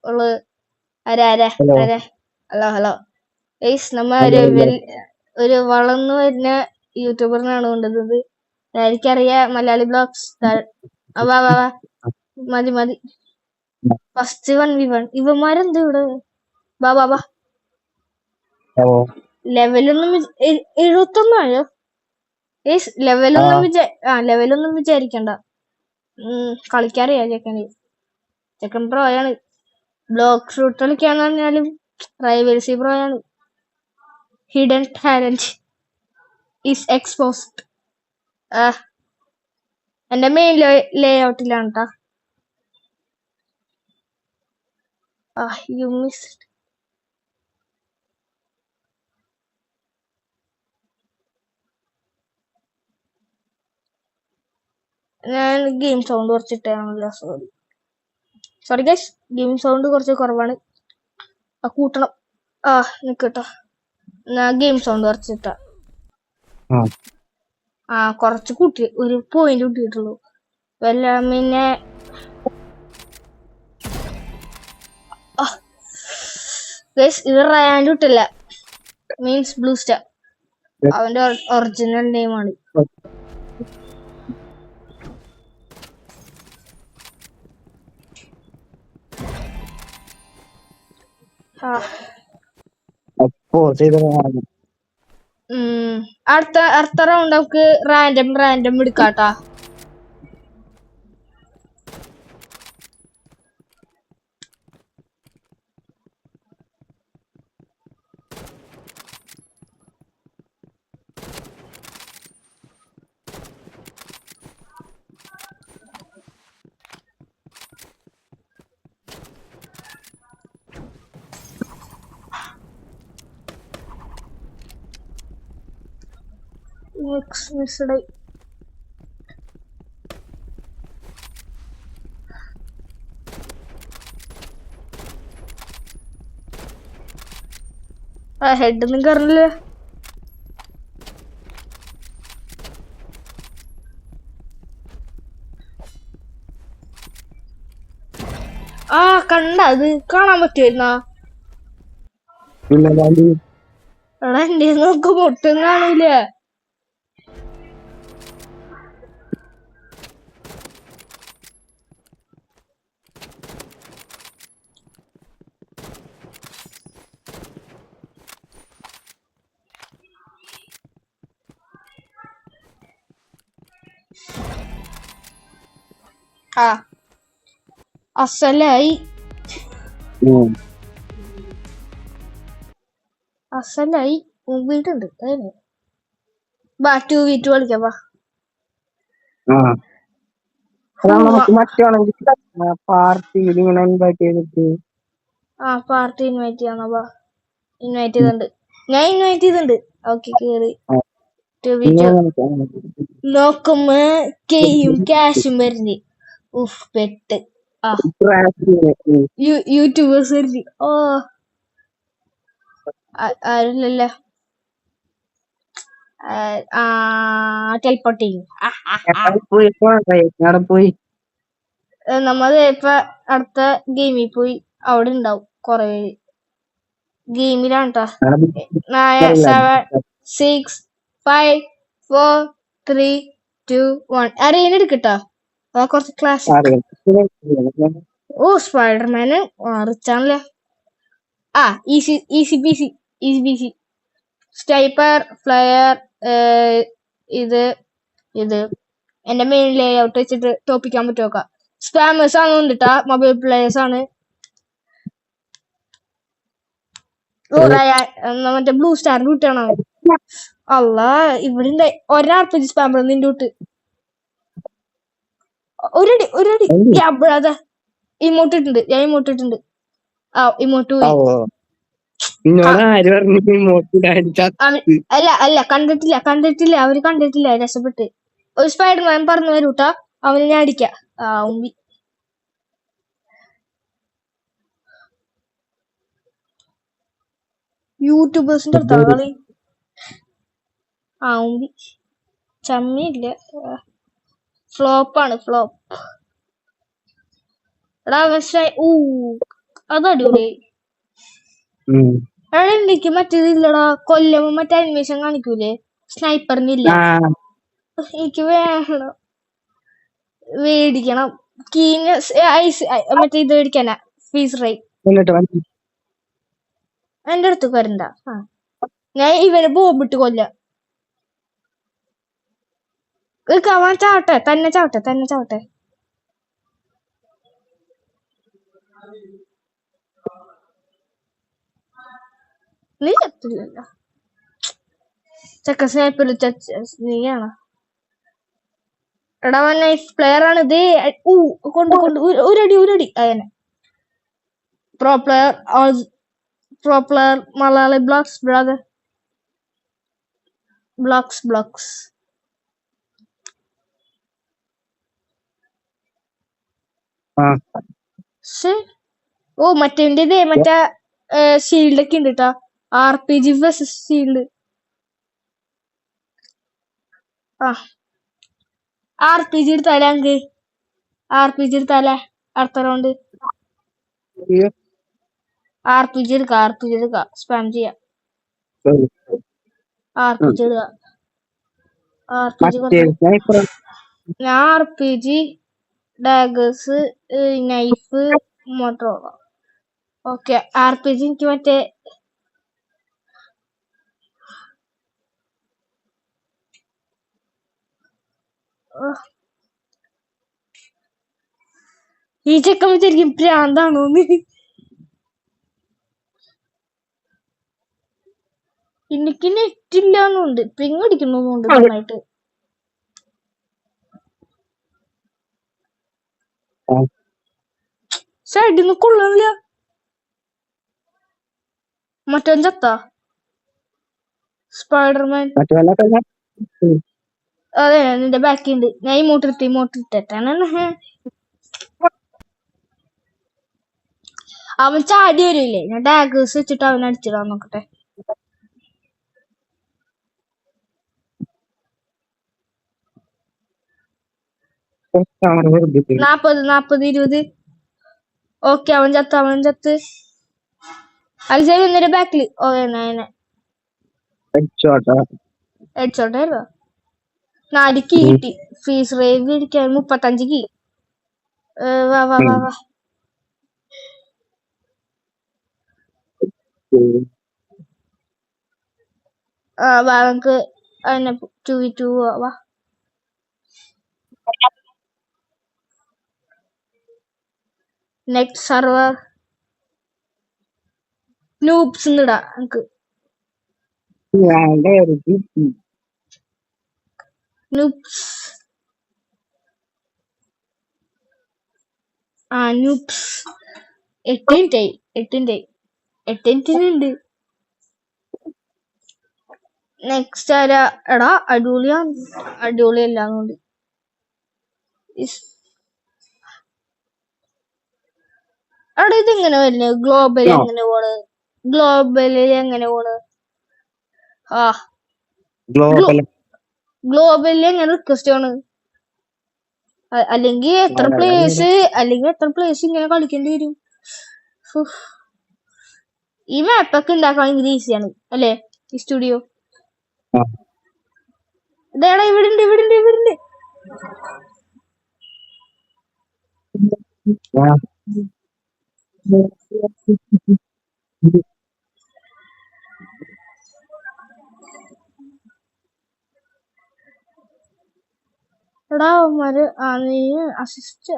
ഉള്ള ആരാ ആരാ ഹലോ ആരാ ഹലോ ഹലോ ഗൈസ് നമ്മ ഹലോ ഹലോ ഒരു വളർന്നു വരുന്ന യൂട്യൂബറിനാണ് കൊണ്ടുവന്നത്. എനിക്കറിയാം മലയാളി ബ്ലോഗ്സ്. വാ വാ വാ മതി മതി. ഫസ്റ്റ് 1v1 ഇവന്മാരെന്ത് ഇവിടെ? വാ വാ വാ. Hello ലെവലൊന്നും 71 guys. ലെവലൊന്നും വിചാരിക്കണ്ട. കളിക്കാറിയാ ചെക്കന്. ചെക്കൻ പ്രോയാണ്. ബ്ലോക്ക് ഷൂട്ട് കളിക്കാന്ന് പറഞ്ഞാലും റൈവൽസി പ്രോയാണ്. Hidden talent is exposed. എന്റെ മെയിൻ ലേഔട്ടിലാണ് ട്ടാ. You miss. ഞാൻ ഗെയിം സൗണ്ട് കുറച്ചിട്ടാണല്ലോ. സോറി ഗൈസ്, ഗെയിം സൗണ്ട് കുറച്ച് കുറവാണ്. കൂട്ടണം. നിക്കട്ടോ, ഞാൻ ഗെയിം സൗണ്ട് കുറച്ചിട്ടാ. കുറച്ച് കൂട്ടി, ഒരു പോയിന്റ് കൂട്ടിയിട്ടുള്ളൂ. വല്ല പിന്നെ ഇത് റാൻഡ് കിട്ടില്ല. Means blue star. അവന്റെ ഒറിജിനൽ നെയിമാണ്. അടുത്ത റൗണ്ട് നമുക്ക് റാൻഡം എടുക്കാട്ടാ. മിസ്ഡ്. ഹെഡ് ഒന്നും കയറില്ല. കണ്ട, അത് കാണാൻ പറ്റുമായിരുന്നാ? എടാ എന്റെ നോക്ക് പൊട്ടും കാണൂല. അസലായി വീട്ടുണ്ട്. ബാ 2v2 കളിക്കാം. വാ. പാർട്ടി ഇൻവൈറ്റ് ചെയ്യാന്നോ? വാ. ഇൻവൈറ്റ് ചെയ്തിട്ടുണ്ട്. ഞാൻ ഇൻവൈറ്റ് ചെയ്തിട്ടുണ്ട്. ഓക്കെ, കേറി. 2v2 നോക്കുമ്പോ കെയും ക്യാഷും വരുന്നേ. പെട്ട്. യൂട്യൂബേഴ്സ് വരുന്നേ. ആരില്ലല്ലോ. ടെലിപ്പോർട്ടിങ്. നമ്മള് ഇപ്പൊ അടുത്ത ഗെയിമിൽ പോയി അവിടെ ഉണ്ടാവും കൊറേ ഗെയിമിലാണ് ട്ടോ. 7 6 5 4 3 2 1 അരേന എടുക്കട്ടോ. കുറച്ച് ക്ലാസിക്. സ്പൈഡർമാന് റിച്ചാണല്ലേ. ഈസി ബിസി സ്റ്റൈപ്പർ ഫ്ലയർ. ഇത് എന്റെ മെയിൻ ലേ ഔട്ട് വെച്ചിട്ട് തോപ്പിക്കാൻ പറ്റുമോ? സ്പാമേഴ്സ് ആണ് വന്നിട്ടാ, മൊബൈൽ പ്ലേയേഴ്സ് ആണ്. മറ്റേ ബ്ലൂ സ്റ്റാർ കിട്ടണം. ഇവിടെ ഒരാർപ്പി സ്പാമർ നിന്റെ വിട്ട് ഒരടി ഇമോട്ട് ഇട്ടുണ്ട്. ഞാൻ ഇമോട്ട് ഇട്ടുണ്ട്. ഇമോട്ട് പോയി. അല്ല കണ്ടിട്ടില്ല. അവര് കണ്ടിട്ടില്ല. രക്ഷപ്പെട്ട്. ഒരു സ്പൈഡർമാൻ പറഞ്ഞു വരൂട്ടാ. അവന് ഞാൻ അടിക്കാം. ഉമ്പി. യൂട്യൂബേഴ്സിന്റെ അടുത്താണ് കളി. ഉമ്പി. ചമ്മിയില്ല. ഫ്ലോപ്പാണ്. ഫ്ലോപ്പ്. എടാ അത് അടിപൊളി. എടാ എനിക്ക് മറ്റേതില്ലടാ, കൊല്ലം മറ്റേ അനിമേഷൻ കാണിക്കൂലേ, സ്നൈപ്പറിനില്ല. എനിക്ക് വേണം, മേടിക്കണം. കീന് ഐസ് മറ്റേ ഇത് മേടിക്കാനാ, ഫീസ് റൈ. എന്റെ അടുത്ത് വരണ്ട. ഞാൻ ഇവരെ ബോംബിട്ട് കൊല്ലാം. അവൻ ചാവട്ടെ, തന്നെ ചാവട്ടെ, തന്നെ ചാവട്ടെ. നീ ചത്തില്ലല്ലോ ചെക്ക സ്നൈപ്പർ, നീയാണ്. എടാ നൈസ് പ്ലെയർ ആണ് ഇത്. കൊണ്ട് ഒരടി അങ്ങനെ. Pro player Malayali blocks brother, blocks. ഓ മറ്റേ മറ്റേ ഷീൽഡ് ഒക്കെ ഉണ്ട് കേട്ടാ, RPG വേഴ്സസ് ഷീൽഡ്. RPG എടുത്താലേ അങ്ക്, RPG എടുത്താലേ അടുത്ത റൗണ്ട്. RPG എടുക്ക സ്പാം ചെയ്യാം. RPG എടുക്ക. ഞാൻ RPG, daggers, knife, Motorola. Okay RPG എനിക്ക് മറ്റേ ഈ ചെക്കൻ വെച്ചായിരിക്കും പ്രാന്താണോന്ന്. എനിക്ക് നെറ്റില്ലാന്നുണ്ട്, പിങ് അടിക്കണമെന്നുണ്ട് നന്നായിട്ട്. സൈഡിന്ന് കൊള്ളണില്ല. മറ്റോ ചത്ത സ്പൈഡർമാൻ. അതെ നിന്റെ ബാക്കിണ്ട്. ഞാൻ ഇമോട്ടിട്ടെ. അവൻ ചാടി വരില്ലേ, ഞാൻ ഡാഗേഴ്സ് വെച്ചിട്ട് അവൻ അടിച്ചിടാൻ നോക്കട്ടെ. നാപ്പത് 20. ഓക്കെ അവൻ ചത്ത്. അൽസൈ ഒന്നിന്റെ ബാക്കില്. ഹെഡ്ഷോട്ടായിരുന്നോ? 4 കീ കിട്ടി. ഫീസ് റേവ് ഇരിക്കാൻ 35 കീ. വാ നമുക്ക് അതിനെ 2v2 വാ. നെക്സ്റ്റ് സർവർ നൂബ്സ് ഇടാ നമുക്ക്. Noobs noobs 8 minute. നെക്സ്റ്റ് ആരാ? എടാ അടിപൊളിയല്ലാന്നുണ്ട്. എടാ ഇതെങ്ങനെ വരുന്നത്? ഗ്ലോബലിൽ എങ്ങനെ പോണ്? ഗ്ലോബലിൽ എങ്ങനെ റിക്വസ്റ്റ് ആണ്? അല്ലെങ്കിൽ എത്ര പ്ലേയേഴ്സ് ഇങ്ങനെ കളിക്കേണ്ടി വരും? ഈ മാപ്പൊക്കെ ഉണ്ടാക്കാൻ ഭയങ്കര ഈസിയാണ് അല്ലേ, ഈ സ്റ്റുഡിയോ. ഇതേടാ ഇവിടുണ്ട്. എടാ നീ അസിസ്റ്റ്,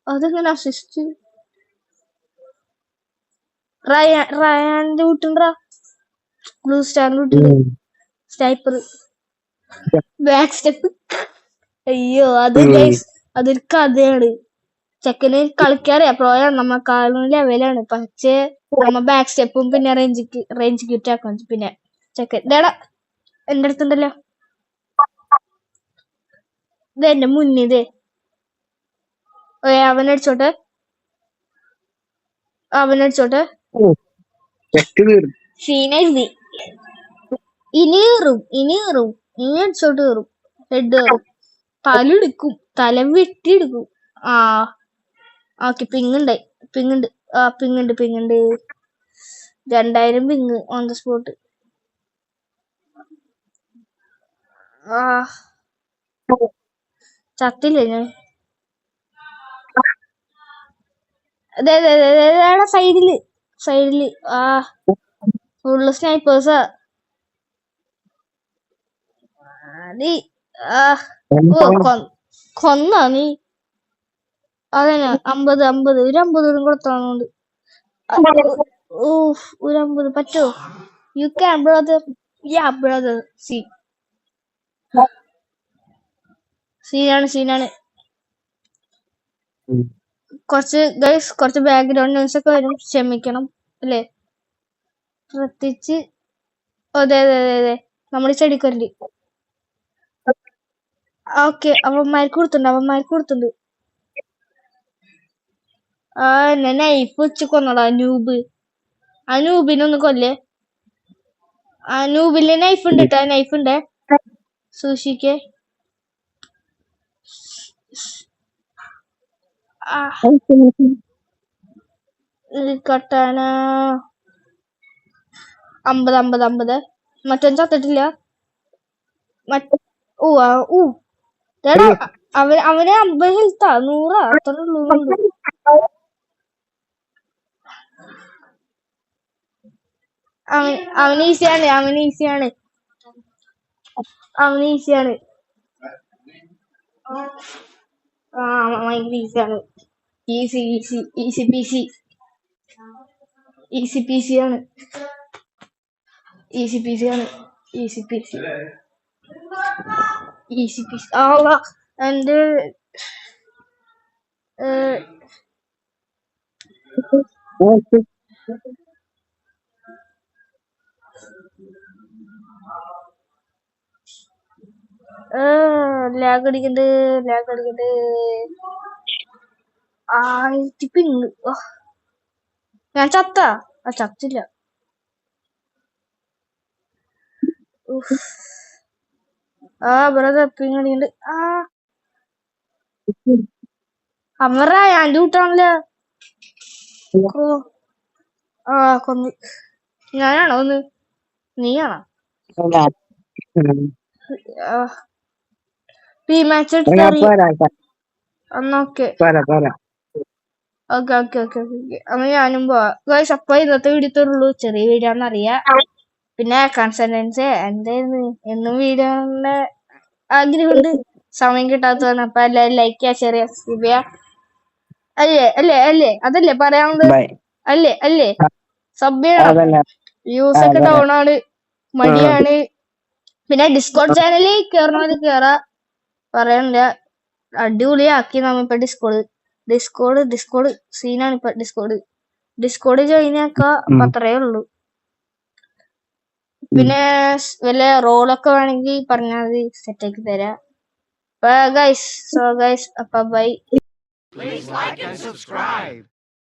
അതെങ്ങനെ അസിസ്റ്റ്? റയാന്റെ വിട്ടുണ്ടാ, ബ്ലൂ സ്റ്റാറിന്റെ വിട്ടുണ്ട്. Sniper back step. അയ്യോ അതൊരു കഥയാണ്. ചെക്കന് കളിക്കാറിയാ, പ്രോയാണ്, നമ്മക്കാളും ലെവലാണ്. പക്ഷേ നമ്മ ബാക്ക് സ്റ്റെപ്പും പിന്നെ റേഞ്ച് ക്യൂറ്റാക്കും. പിന്നെ ചെക്കൻ ഇതേടാ എന്റെ അടുത്തുണ്ടല്ലോ, ഇത് എന്റെ മുന്നിതേ. അവനടിച്ചോട്ടെ. സീനായി. ഇനി അടിച്ചോട്ട് കയറും. ഹെഡ് കയറും, തല വെട്ടിയെടുക്കും. ഓക്കെ പിങ്ങുണ്ട്. ആ പിങ്ങുണ്ട് 2000 പിങ് ഓൺ ദ സ്പോട്ട്. ആ ചത്തില്ലേ ഞാൻ. സൈഡില് ആ ഫുള്ള് സ്നൈപ്പേഴ്സാ. നീ ആ ഓ കൊന്നാ നീ. അതന്നെ 50 ഒരു 50 കൊടുത്താന്നുണ്ട്. ഒരു 50 പറ്റോ? You can brother. Yeah brother. സീനാണ്. കുറച്ച് ബാക്ക്ഗ്രൗണ്ട് ന്യൂസ് ഒക്കെ വരും, ക്ഷമിക്കണം അല്ലേ? പ്രത്യേകിച്ച് അതെ നമ്മുടെ ചെടിക്കൊരണ്ടി. ഓക്കെ അവന്മാർക്ക് കൊടുത്തുണ്ട്. ആ എന്നെ നൈഫ് വെച്ച് കൊന്നടാ നൂബ്. ആ നൂബിനൊന്ന് കൊല്ലേ. ആ നൂബിലെ നൈഫ് ഉണ്ട് കേട്ടോ, നൈഫ് ഉണ്ട് സൂക്ഷിക്കേ. ആ കട്ടാന 50 മറ്റൊന്നും ചത്തിട്ടില്ല. അവന് 50 ഹെൽത്താ, 100 അത്ര ഉള്ളൂ. അവന് ഈസിയാണ്. ഭയങ്കര ഈസിയാണ്. ഈസി പീസി ആണ്. എന്റെ ലാഗ് അടിക്കണ്ട്. 1000 പിങ്. ഞാൻ ചത്തില്ല. Brother ping അടിക്കണ്ട്. അമറ ഞാൻ ലൂട്ടാണല്ലോ. കൊന്നു. ഞാനാണോ ഒന്ന്? നീയാണോ? P match okay. അപ്പൊ ഞാനും പോവാ. അപ്പൊ ഇന്നത്തെ വീഡിയോ തരുള്ളൂ, ചെറിയ വീഡിയോ ആണെന്നറിയാം. പിന്നെ കൺസൾട്ടൻസി എന്തായിരുന്നു എന്നും വീഡിയോ ആഗ്രഹമുണ്ട്, സമയം കിട്ടാത്തതാണ്. അപ്പൊ എല്ലാവരും ലൈക്ക് ചെയ്യുക, ഷെയർ ചെയ്യുക, സബ്സ്ക്രൈബ് ചെയ്യുക. അല്ലേ അതല്ലേ പറയാനുള്ളത്? അല്ലേ സബ് ചെയ്യണം. വ്യൂസ് ഒക്കെ ഡൗൺ ആണ്, മടിയാണ്. പിന്നെ ഡിസ്കോഡ് ചാനലിൽ കേറണത് കേറാ, പറയാനില്ല. അടിപൊളിയാക്കി നമ്മിപ്പോ ഡിസ്കോഡ് സീനാണ് ഇപ്പൊ. ഡിസ്കോഡ് ജോയിൻ ആക്കാ, അപ്പൊ അത്രേ ഉള്ളൂ. പിന്നെ വല്ല റോളൊക്കെ വേണമെങ്കിൽ പറഞ്ഞാൽ മതി, സെറ്റ് ആക്കി തരാം. ഗൈസ് അപ്പൊ by. Please like and subscribe.